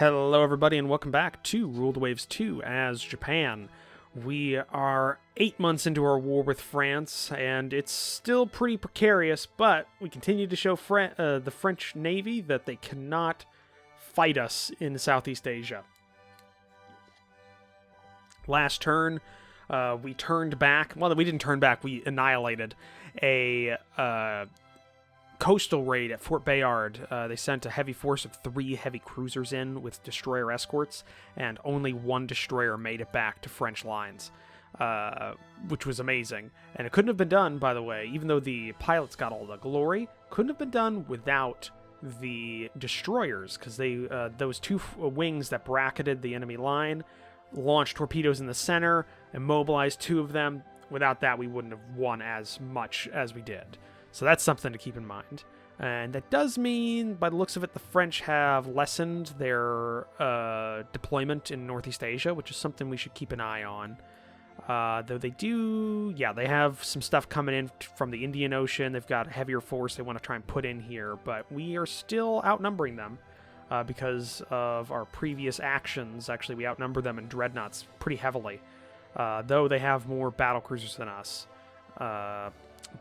Hello everybody and welcome back to Rule the Waves 2 as Japan. We are 8 months into our war with France, and it's still pretty precarious, but we continue to show the French Navy that they cannot fight us in Southeast Asia. Last turn, we turned back. Well, we didn't turn back. We annihilated a coastal raid at Fort Bayard. They sent a heavy force of 3 heavy cruisers in with destroyer escorts, and only 1 destroyer made it back to French lines, which was amazing. And it couldn't have been done, by the way, even though the pilots got all the glory, couldn't have been done without the destroyers, because they those 2 wings that bracketed the enemy line launched torpedoes in the center, immobilized 2 of them. Without that, we wouldn't have won as much as we did. So that's something to keep in mind. And that does mean, by the looks of it, the French have lessened their deployment in Northeast Asia, which is something we should keep an eye on. Though they do, they have some stuff coming in from the Indian Ocean. They've got a heavier force they want to try and put in here, but we are still outnumbering them because of our previous actions. Actually, we outnumber them in dreadnoughts pretty heavily, though they have more battle cruisers than us.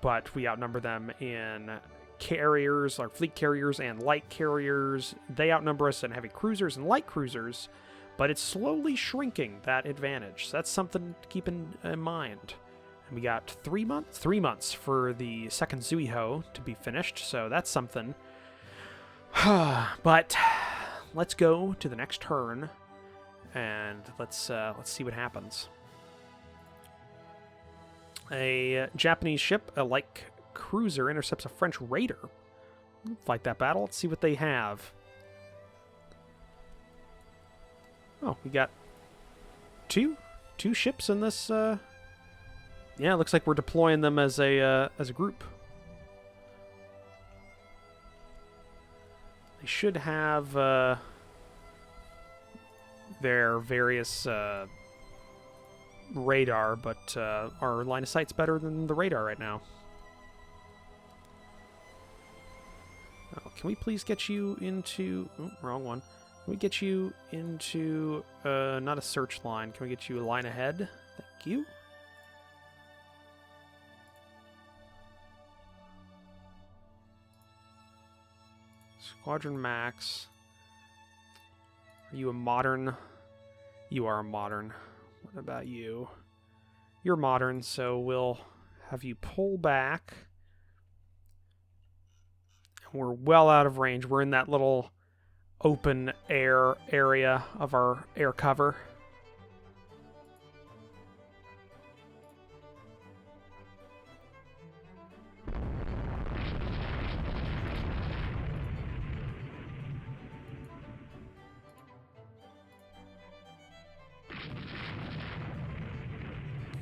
But we outnumber them in carriers, our fleet carriers, and light carriers. They outnumber us in heavy cruisers and light cruisers, but it's slowly shrinking, that advantage. So that's something to keep in mind. And we got 3 months? 3 months for the second Zuiho to be finished, so that's something. But let's go to the next turn, and let's see what happens. A Japanese ship, a light cruiser, intercepts a French raider. We'll fight that battle. Let's see what they have. Oh, we got two ships in this. Yeah, it looks like we're deploying them as a group. They should have their various radar, but our line of sight's better than the radar right now. Oh, can we please get you into... Oh, wrong one. Can we get you into... not a search line. Can we get you a line ahead? Thank you. Squadron Max. Are you a modern? You are a modern. What about you? You're modern, so we'll have you pull back. We're well out of range. We're in that little open air area of our air cover.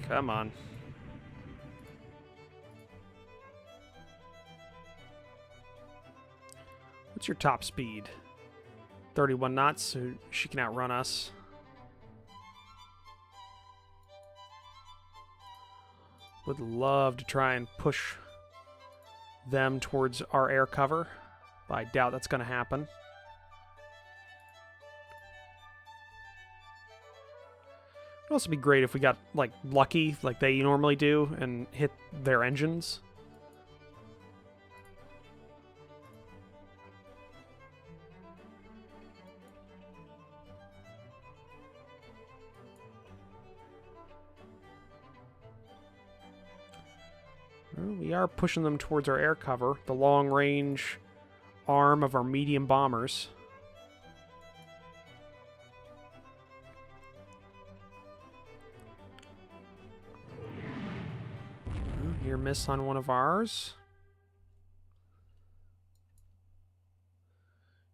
Come on. What's your top speed? 31 knots, so she can outrun us. Would love to try and push them towards our air cover, but I doubt that's going to happen. It would also be great if we got, like, lucky, like they normally do, and hit their engines. Well, we are pushing them towards our air cover, the long-range arm of our medium bombers. Near miss on one of ours.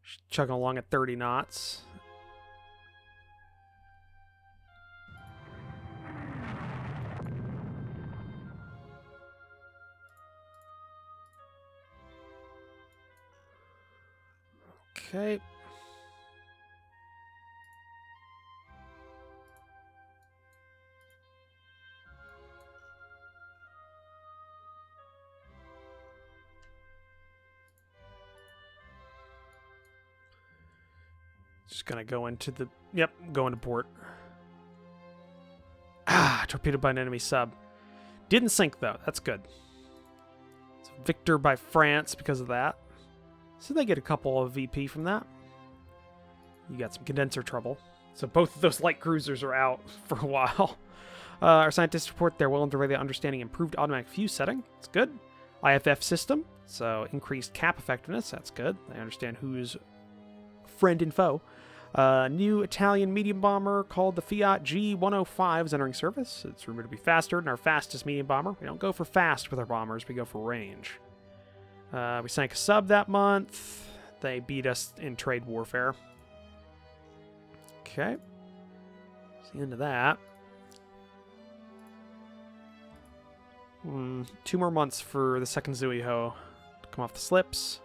She's chugging along at 30 knots. Okay. Just gonna go into the... Yep, go into port. Torpedoed by an enemy sub. Didn't sink, though. That's good. It's a victor by France because of that. So they get a couple of VP from that. You got some condenser trouble. So both of those light cruisers are out for a while. Our scientists report they're well underway the understanding improved automatic fuse setting. That's good. IFF system. So increased cap effectiveness. That's good. They understand who's friend and foe. New Italian medium bomber called the Fiat G105 is entering service. It's rumored to be faster than our fastest medium bomber. We don't go for fast with our bombers. We go for range. We sank a sub that month. They beat us in trade warfare. Okay. That's the end of that. 2 more months for the second Zuiho to come off the slips.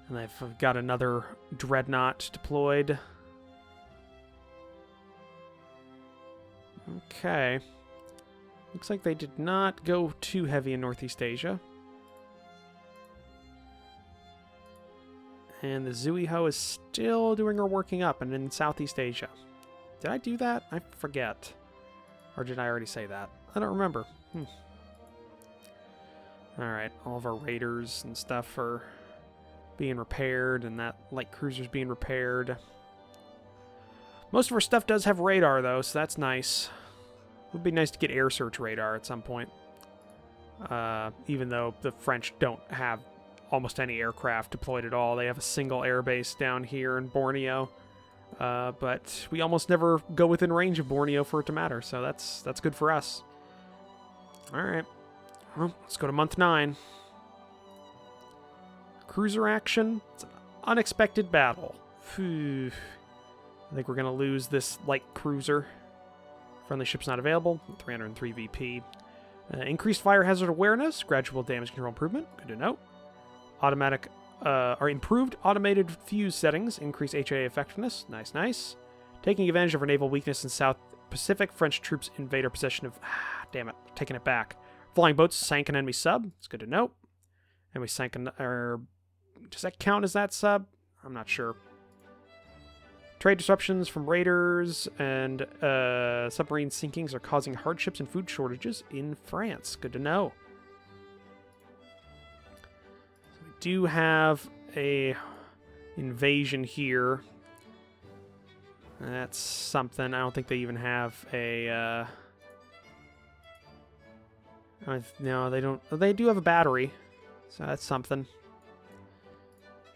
And they've got another dreadnought deployed. Okay. Looks like they did not go too heavy in Northeast Asia. And the Zuiho is still doing her working up and in Southeast Asia. Did I do that? I forget. Or did I already say that? I don't remember. Alright, all of our raiders and stuff are being repaired, and that light cruiser's being repaired. Most of our stuff does have radar, though, so that's nice. It would be nice to get air search radar at some point. Even though the French don't have almost any aircraft deployed at all. They have a single airbase down here in Borneo. But we almost never go within range of Borneo for it to matter, so that's good for us. Alright. Well, let's go to month 9. Cruiser action. It's an unexpected battle. Phew. I think we're going to lose this light cruiser. Friendly ship's not available. 303 VP. Increased fire hazard awareness. Gradual damage control improvement. Good to know. Automatic, or improved automated fuse settings. Increase HA effectiveness. Nice, nice. Taking advantage of our naval weakness in South Pacific. French troops invade our possession of... damn it. Taking it back. Flying boats sank an enemy sub. It's good to know. And we sank an... does that count as that sub? I'm not sure. Trade disruptions from raiders and submarine sinkings are causing hardships and food shortages in France. Good to know. So we do have a invasion here. That's something. I don't think they even have a... no, they don't. They do have a battery, so that's something.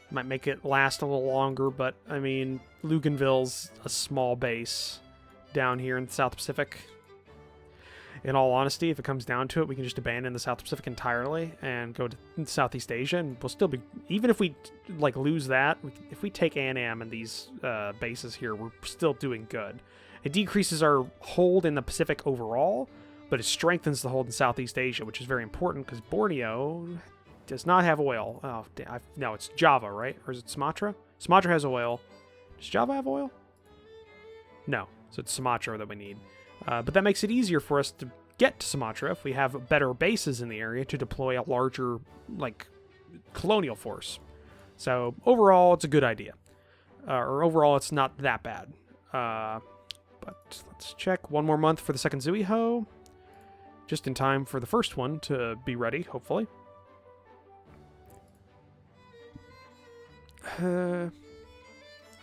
Might make it last a little longer, but, I mean, Luganville's a small base down here in the South Pacific. In all honesty, if it comes down to it, we can just abandon the South Pacific entirely and go to Southeast Asia, and we'll still be... Even if we, like, lose that, if we take Annam and these bases here, we're still doing good. It decreases our hold in the Pacific overall, but it strengthens the hold in Southeast Asia, which is very important, because Borneo... does not have oil. Oh, no, it's Java, right? Or is it Sumatra? Sumatra has oil. Does Java have oil? No. So it's Sumatra that we need. But that makes it easier for us to get to Sumatra if we have better bases in the area to deploy a larger, like, colonial force. So overall, it's a good idea. Or overall, it's not that bad. But let's check. 1 more month for the second Zuiho. Just in time for the first one to be ready, hopefully.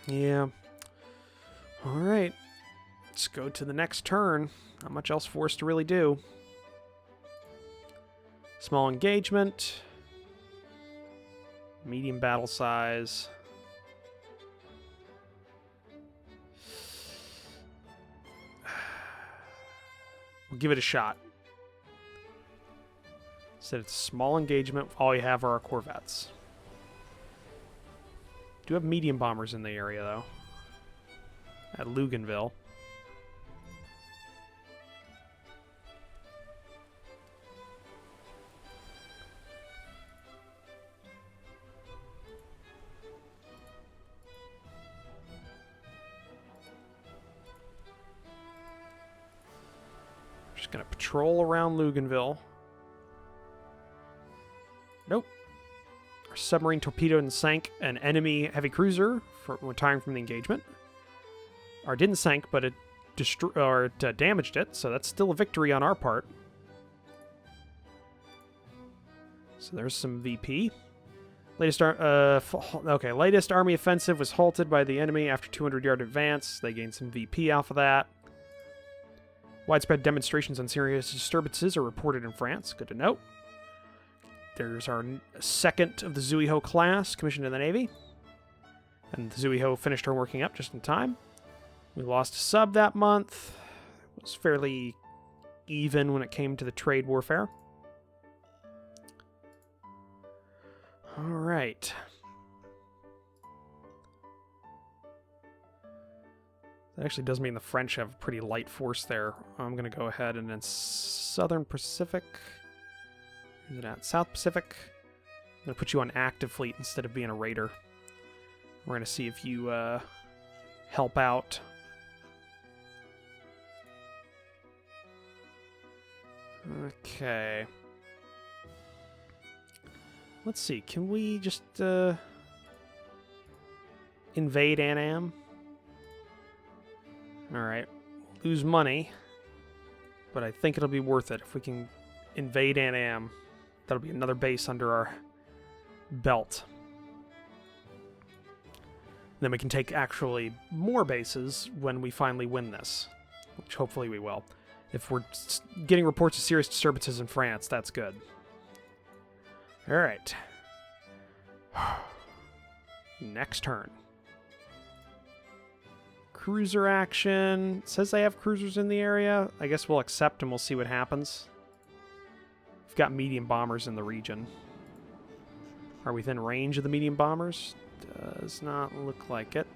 Yeah. Alright. Let's go to the next turn. Not much else for us to really do. Small engagement. Medium battle size. We'll give it a shot. Said it's small engagement. All you have are our corvettes. Do have medium bombers in the area, though. At Luganville. Just gonna patrol around Luganville. Nope. Our submarine torpedoed and sank an enemy heavy cruiser for retiring from the engagement. Or it didn't sink, but it damaged it, so that's still a victory on our part. So there's some VP. Latest army offensive was halted by the enemy after 200-yard advance. They gained some VP off of that. Widespread demonstrations on serious disturbances are reported in France. Good to note. There's our second of the Zuiho class commissioned in the Navy. And the Zuiho finished her working up just in time. We lost a sub that month. It was fairly even when it came to the trade warfare. All right. That actually does mean the French have a pretty light force there. I'm going to go ahead and then Southern Pacific. Where's it at? South Pacific. I'm going to put you on active fleet instead of being a raider. We're going to see if you help out. Okay. Let's see. Can we just invade Annam? Alright. Lose money. But I think it'll be worth it if we can invade Annam. That'll be another base under our belt. Then we can take actually more bases when we finally win this. Which hopefully we will. If we're getting reports of serious disturbances in France, that's good. Alright. Next turn. Cruiser action. It says they have cruisers in the area. I guess we'll accept and we'll see what happens. We've got medium bombers in the region. Are we within range of the medium bombers? Does not look like it.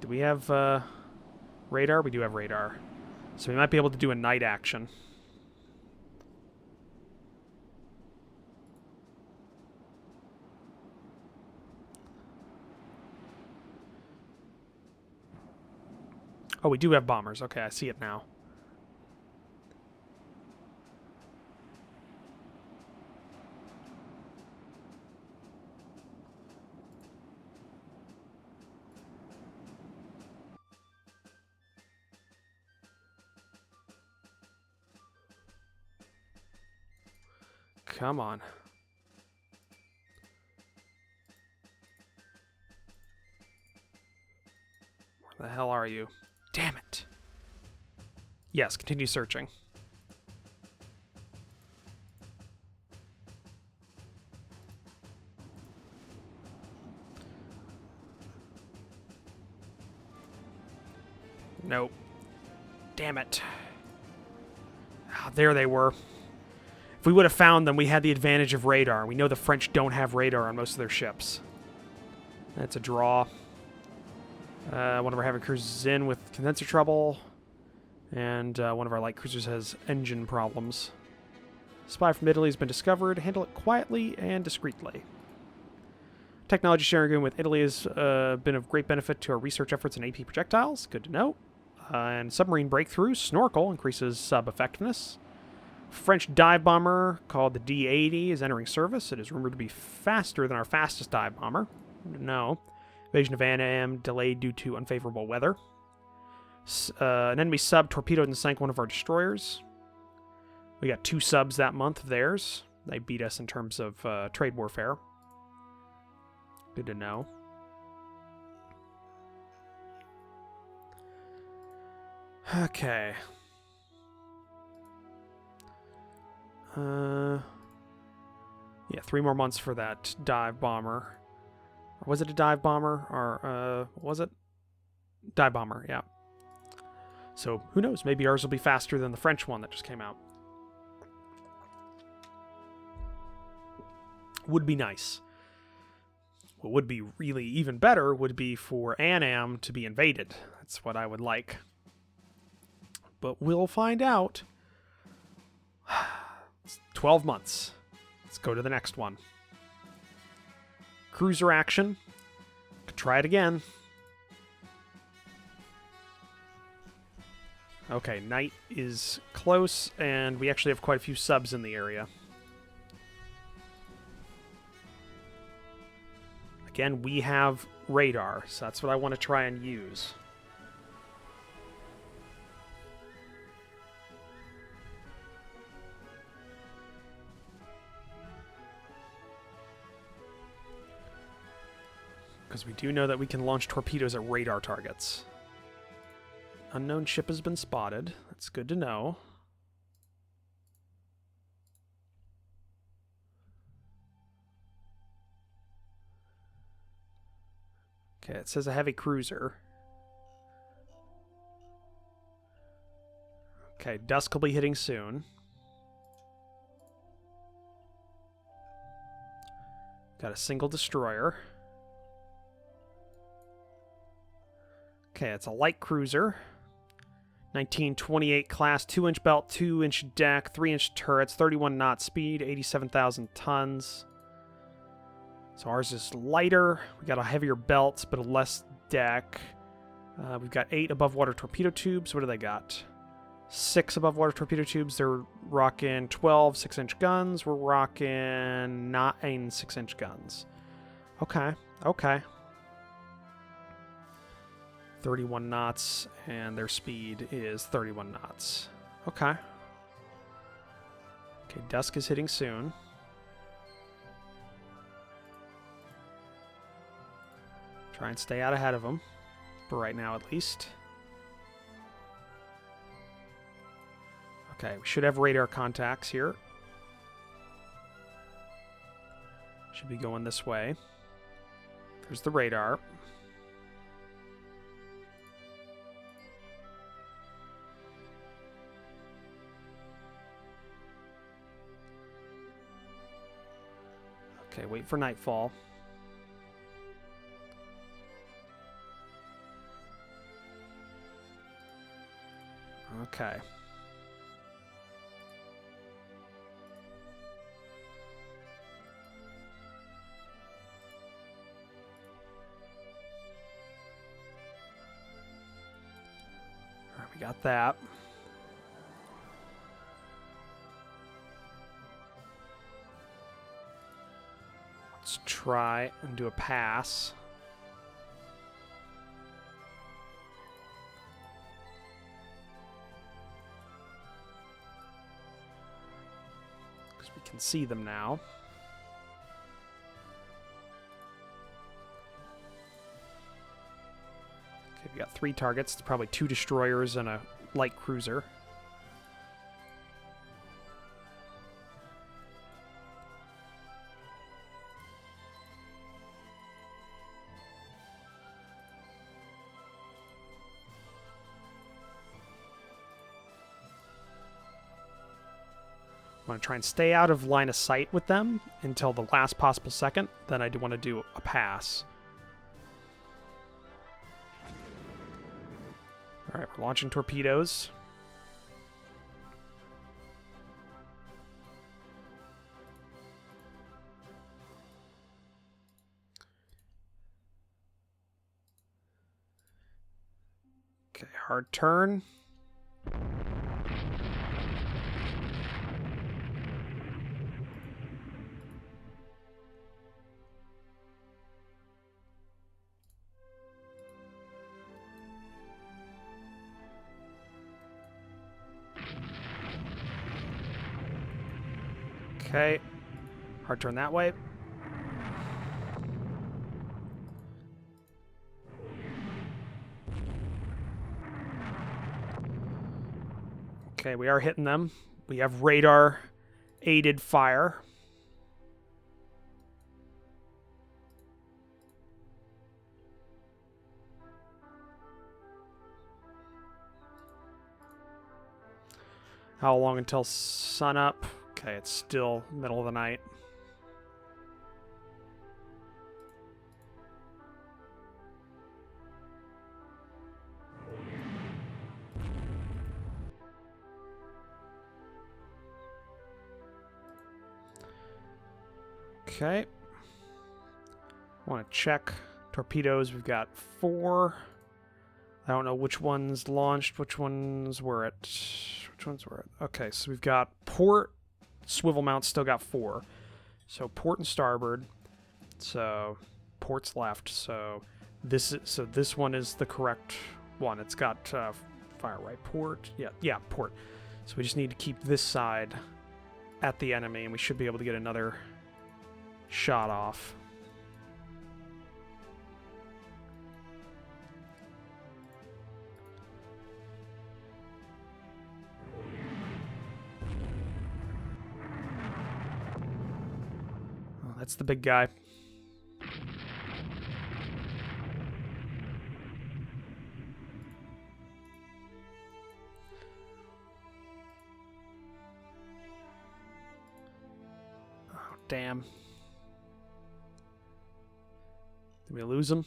Do we have radar? We do have radar. So we might be able to do a night action. Oh, we do have bombers. Okay, I see it now. Come on. Where the hell are you? Damn it. Yes, continue searching. Nope. Damn it. Oh, there they were. If we would have found them, we had the advantage of radar. We know the French don't have radar on most of their ships. That's a draw. One of our heavy cruisers is in with condenser trouble. And one of our light cruisers has engine problems. Spy from Italy has been discovered. Handle it quietly and discreetly. Technology sharing agreement with Italy has been of great benefit to our research efforts in AP projectiles. Good to know. And submarine breakthrough. Snorkel increases sub effectiveness. French dive bomber called the D-80 is entering service. It is rumored to be faster than our fastest dive bomber. No. Invasion of Annam delayed due to unfavorable weather. An enemy sub torpedoed and sank one of our destroyers. We got 2 subs that month of theirs. They beat us in terms of trade warfare. Good to know. Okay. Yeah, 3 more months for that dive bomber. Or was it a dive bomber? Or, was it? Dive bomber, yeah. So, who knows? Maybe ours will be faster than the French one that just came out. Would be nice. What would be really even better would be for Annam to be invaded. That's what I would like. But we'll find out. 12 months. Let's go to the next one. Cruiser action. Could try it again. Okay, night is close, and we actually have quite a few subs in the area. Again, we have radar, so that's what I want to try and use. Because we do know that we can launch torpedoes at radar targets. Unknown ship has been spotted. That's good to know. Okay, it says a heavy cruiser. Okay, dusk will be hitting soon. Got a single destroyer. Okay, it's a light cruiser. 1928 class, 2-inch belt, 2-inch deck, 3-inch turrets, 31 knot speed, 87,000 tons. So ours is lighter. We got a heavier belt, but a less deck. We've got 8 above water torpedo tubes. What do they got? 6 above water torpedo tubes. They're rocking 12 6-inch guns. We're rocking 9 6-inch guns. Okay, okay. 31 knots, and their speed is 31 knots. Okay. Okay, dusk is hitting soon. Try and stay out ahead of them, for right now at least. Okay, we should have radar contacts here. Should be going this way. There's the radar. Okay, wait for nightfall. Okay. All right, we got that. Let's try and do a pass. Because we can see them now. Okay, we got 3 targets. It's probably 2 destroyers and a light cruiser. I want to try and stay out of line of sight with them until the last possible second. Then I do want to do a pass. All right, we're launching torpedoes. Okay, hard turn. Okay, hard turn that way. Okay, we are hitting them. We have radar aided fire. How long until sunup? Okay, it's still middle of the night. Okay. Want to check torpedoes. We've got 4. I don't know which ones launched, which ones were it. Okay, so we've got port, swivel mounts still got 4. So port and starboard. So port's left. So this one is the correct one. It's got fire right port. Yeah, port. So we just need to keep this side at the enemy, and we should be able to get another shot off. Oh, that's the big guy. Damn. Did we lose him?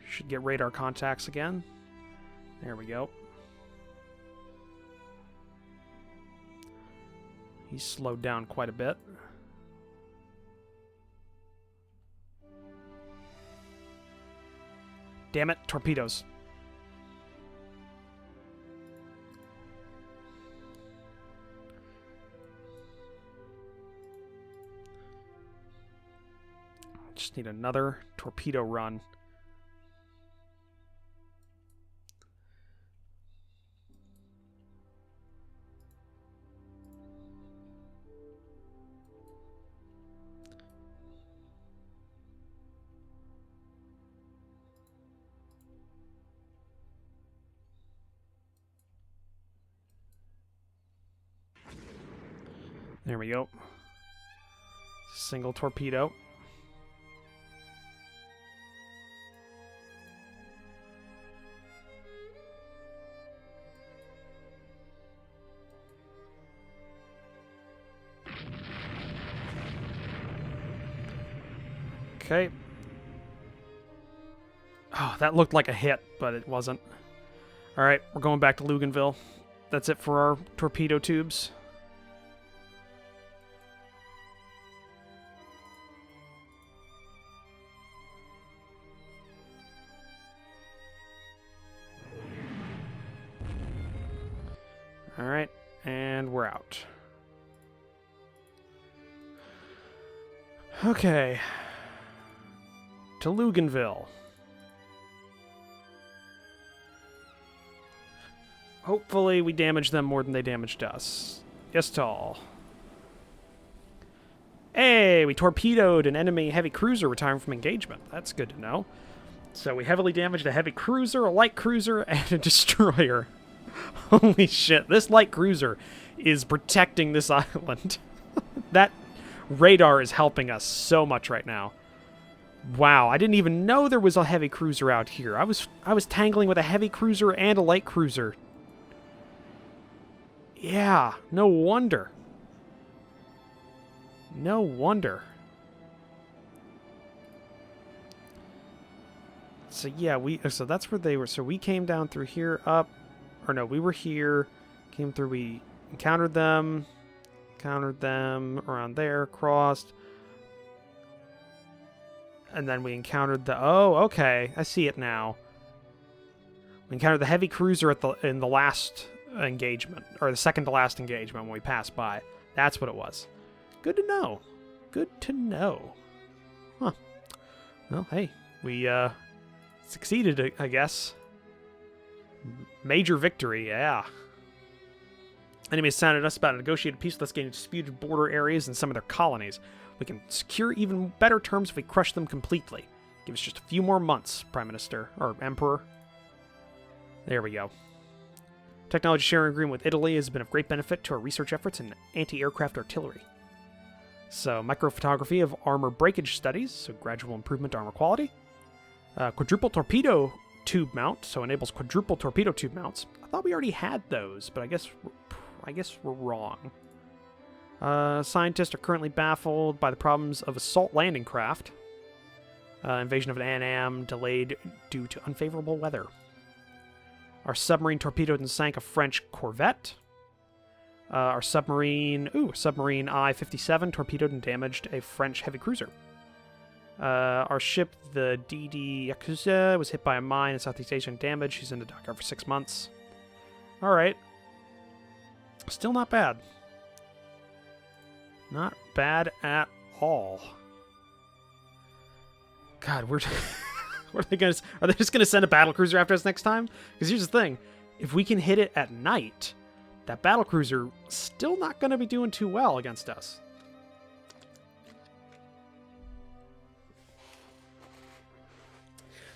Should get radar contacts again. There we go. He's slowed down quite a bit. Damn it, torpedoes. Just need another torpedo run. There we go. Single torpedo. Okay. Oh, that looked like a hit, but it wasn't. Alright, we're going back to Luganville. That's it for our torpedo tubes. Alright, and we're out. Okay. To Luganville. Hopefully we damaged them more than they damaged us. Yes, tall. Hey, we torpedoed an enemy heavy cruiser retiring from engagement. That's good to know. So we heavily damaged a heavy cruiser, a light cruiser, and a destroyer. Holy shit, this light cruiser is protecting this island. That radar is helping us so much right now. Wow, I didn't even know there was a heavy cruiser out here. I was tangling with a heavy cruiser and a light cruiser. Yeah, no wonder. No wonder. So yeah, so that's where they were. So we came down through here up, or no, we were here, came through, we encountered them around there, crossed. And then we encountered the... Oh, okay. I see it now. We encountered the heavy cruiser in the last engagement. Or the second to last engagement when we passed by. That's what it was. Good to know. Good to know. Huh. Well, hey. We succeeded, I guess. Major victory, yeah. Enemies sounded us about a negotiated peace. Let's gain disputed border areas in some of their colonies. We can secure even better terms if we crush them completely. Give us just a few more months, Prime Minister, or Emperor. There we go. Technology sharing agreement with Italy has been of great benefit to our research efforts in anti-aircraft artillery. So, microphotography of armor breakage studies, so gradual improvement to armor quality. Quadruple torpedo tube mount, so enables quadruple torpedo tube mounts. I thought we already had those, but I guess we're wrong. Scientists are currently baffled by the problems of assault landing craft. Invasion of an Annam delayed due to unfavorable weather. Our submarine torpedoed and sank a French corvette. Our submarine I-57 torpedoed and damaged a French heavy cruiser. Our ship, the DD Yakuza, was hit by a mine in Southeast Asia and damaged. She's in the dockyard for 6 months. Alright. Still not bad. Not bad at all. God, we're... what are they gonna... Are they just going to send a battlecruiser after us next time? Because here's the thing. If we can hit it at night, that battlecruiser still not going to be doing too well against us.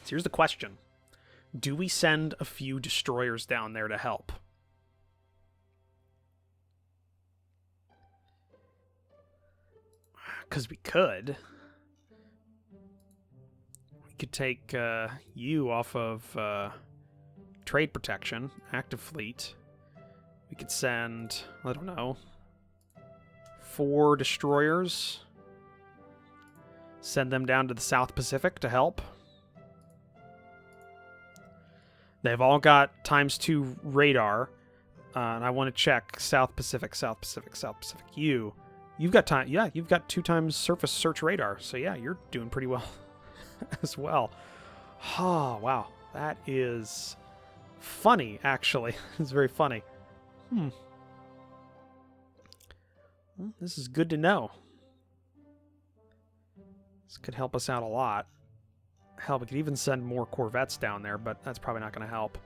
So here's the question. Do we send a few destroyers down there to help? Because we could. We could take you off of trade protection, active fleet. We could send, I don't know, 4 destroyers. Send them down to the South Pacific to help. They've all got ×2 radar, and I want to check South Pacific, South Pacific, South Pacific. You've got time. Yeah, you've got 2 times surface search radar. So yeah, you're doing pretty well as well. Oh wow, that is funny. Actually, it's very funny. Well, this is good to know. This could help us out a lot. Hell, we could even send more corvettes down there, but that's probably not going to help.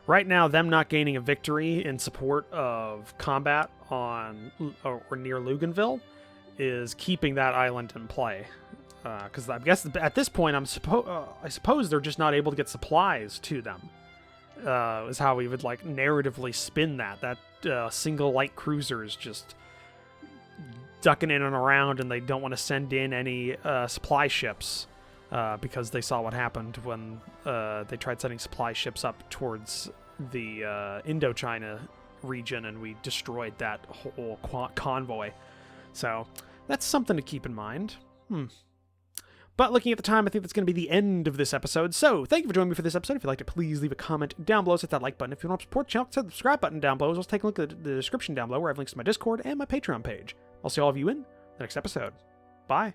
Right now, them not gaining a victory in support of combat on or near Luganville is keeping that island in play. Because I guess at this point, I suppose they're just not able to get supplies to them. Is how we would like narratively spin that. That single light cruiser is just ducking in and around, and they don't want to send in any supply ships. Because they saw what happened when they tried sending supply ships up towards the Indochina region, and we destroyed that whole convoy. So that's something to keep in mind. But looking at the time, I think that's going to be the end of this episode. So thank you for joining me for this episode. If you'd like to, please leave a comment down below. Hit that like button. If you want to support the channel, hit the subscribe button down below. Also take a look at the description down below where I have links to my Discord and my Patreon page. I'll see all of you in the next episode. Bye.